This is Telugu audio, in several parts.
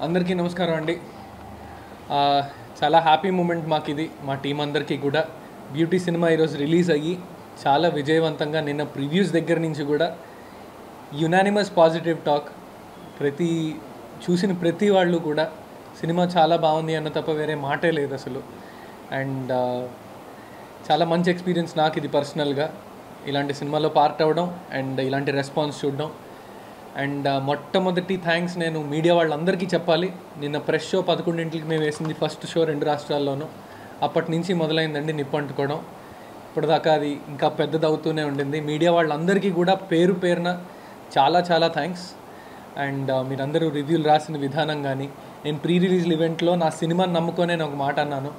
అందరికీ నమస్కారం అండి. చాలా హ్యాపీ మూమెంట్ మాకు ఇది, మా టీం అందరికీ కూడా. బ్యూటీ సినిమా ఈరోజు రిలీజ్ అయ్యి చాలా విజయవంతంగా, నిన్న ప్రివ్యూస్ దగ్గర నుంచి కూడా యునానిమస్ పాజిటివ్ టాక్. చూసిన ప్రతి వాళ్ళు కూడా సినిమా చాలా బాగుంది అన్న తప్ప వేరే మాటే లేదు అసలు. అండ్ చాలా మంచి ఎక్స్పీరియన్స్ నాకు ఇది పర్సనల్గా, ఇలాంటి సినిమాలో పార్ట్ అవ్వడం అండ్ ఇలాంటి రెస్పాన్స్ చూడడం. అండ్ మొట్టమొదటి థ్యాంక్స్ నేను మీడియా వాళ్ళందరికీ చెప్పాలి. నిన్న ప్రెస్ షో 11 మేము వేసింది, ఫస్ట్ షో 2 రాష్ట్రాల్లోనూ. అప్పటి నుంచి మొదలైందండి నిప్పంటుకోవడం. ఇప్పటిదాకా అది ఇంకా పెద్దదవుతూనే ఉండింది. మీడియా వాళ్ళందరికీ కూడా పేరు పేరున చాలా చాలా థ్యాంక్స్. అండ్ మీరందరూ రివ్యూలు రాసిన విధానం కానీ, నేను ప్రీ రిలీజ్ ఈవెంట్లో నా సినిమాని నమ్ముకొని నేను ఒక మాట అన్నాను,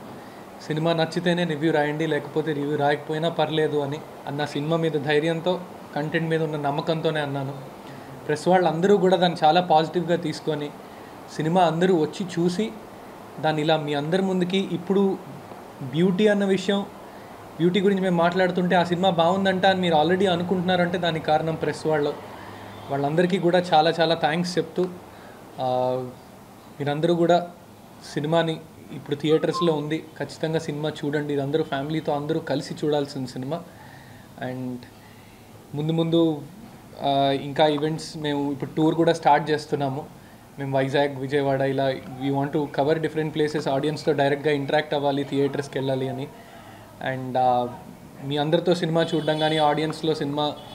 సినిమా నచ్చితేనే రివ్యూ రాయండి, లేకపోతే రివ్యూ రాయకపోయినా పర్లేదు అని. అన్న సినిమా మీద ధైర్యంతో, కంటెంట్ మీద ఉన్న నమ్మకంతోనే అన్నాను. ప్రెస్ వాళ్ళందరూ కూడా దాన్ని చాలా పాజిటివ్గా తీసుకొని, సినిమా అందరూ వచ్చి చూసి దాన్ని ఇలా మీ అందరి ముందుకి, ఇప్పుడు బ్యూటీ అన్న విషయం, బ్యూటీ గురించి మేము మాట్లాడుతుంటే ఆ సినిమా బాగుందంట అని మీరు ఆల్రెడీ అనుకుంటున్నారంటే దానికి కారణం ప్రెస్ వాళ్ళందరికీ కూడా చాలా చాలా థ్యాంక్స్ చెప్తూ, మీరందరూ కూడా సినిమాని ఇప్పుడు థియేటర్స్లో ఉంది, ఖచ్చితంగా సినిమా చూడండి. ఇది అందరూ ఫ్యామిలీతో అందరూ కలిసి చూడాల్సిన సినిమా. అండ్ ముందు ఇంకా ఈవెంట్స్, మేము ఇప్పుడు టూర్ కూడా స్టార్ట్ చేస్తున్నాము. మేము వైజాగ్, విజయవాడ ఇలా we want to cover different places. ఆడియన్స్తో డైరెక్ట్గా ఇంటరాక్ట్ అవ్వాలి, థియేటర్స్కి వెళ్ళాలి అని. అండ్ మీ అందరితో సినిమా చూడడం కానీ,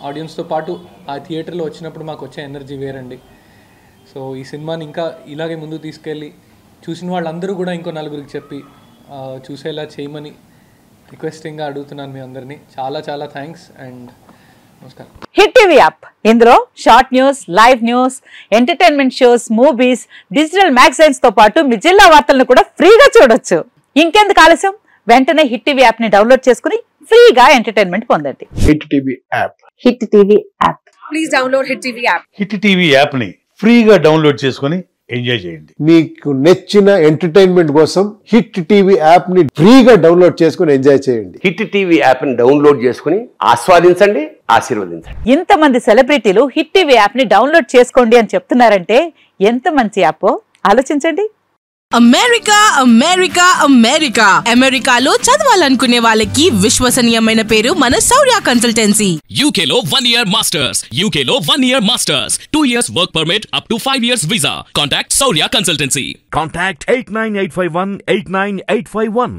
ఆడియన్స్తో పాటు ఆ థియేటర్లో వచ్చినప్పుడు మాకు వచ్చే ఎనర్జీ వేరండి. సో ఈ సినిమాని ఇంకా ఇలాగే ముందుకు తీసుకెళ్ళి, చూసిన వాళ్ళందరూ కూడా ఇంకో నలుగురికి చెప్పి చూసేలా చేయమని రిక్వెస్టింగ్గా అడుగుతున్నాను మీ అందరినీ. చాలా చాలా థ్యాంక్స్ అండ్ నమస్కారం. హిట్ టీవీ యాప్, ఇందులో short news, live news, entertainment shows, movies, digital magazines తో పాటు మీ జిల్లా వార్తలను కూడా ఫ్రీగా చూడొచ్చు. ఇంకెందుకు ఆలస్యం, వెంటనే హిట్ టీవీ యాప్ ని డౌన్లోడ్ చేసుకుని ఫ్రీగా ఎంటర్టైన్మెంట్ పొందండి. Hit TV app. Hit TV app. Please download hit TV app. Hit TV app ని ఫ్రీగా డౌన్లోడ్ చేసుకుని ఎంజాయ్ చేయండి. మీకు నచ్చిన ఎంటర్టైన్మెంట్ కోసం హిట్ టీవీ యాప్ ని ఫ్రీగా డౌన్లోడ్ చేసుకుని ఎంజాయ్ చేయండి. హిట్ టీవీ యాప్ ని డౌన్లోడ్ చేసుకుని ఆస్వాదించండి, ఆశీర్వదించండి. ఇంతమంది సెలబ్రిటీలు హిట్ టీవీ యాప్ ని డౌన్లోడ్ చేసుకోండి అని చెప్తున్నారంటే ఎంత మంచి యాప్ ఆలోచించండి. అమెరికా అమెరికా అమెరికా అమెరికాలో చదవాలనుకునే వాళ్ళకి విశ్వసనీయమైన పేరు మన శౌర్య కన్సల్టెన్సీ. UK లో 1 year masters, UK లో 1 year masters, 2 years work permit up to 5 years visa. Contact Saurya Consultancy. Contact 89851 89851.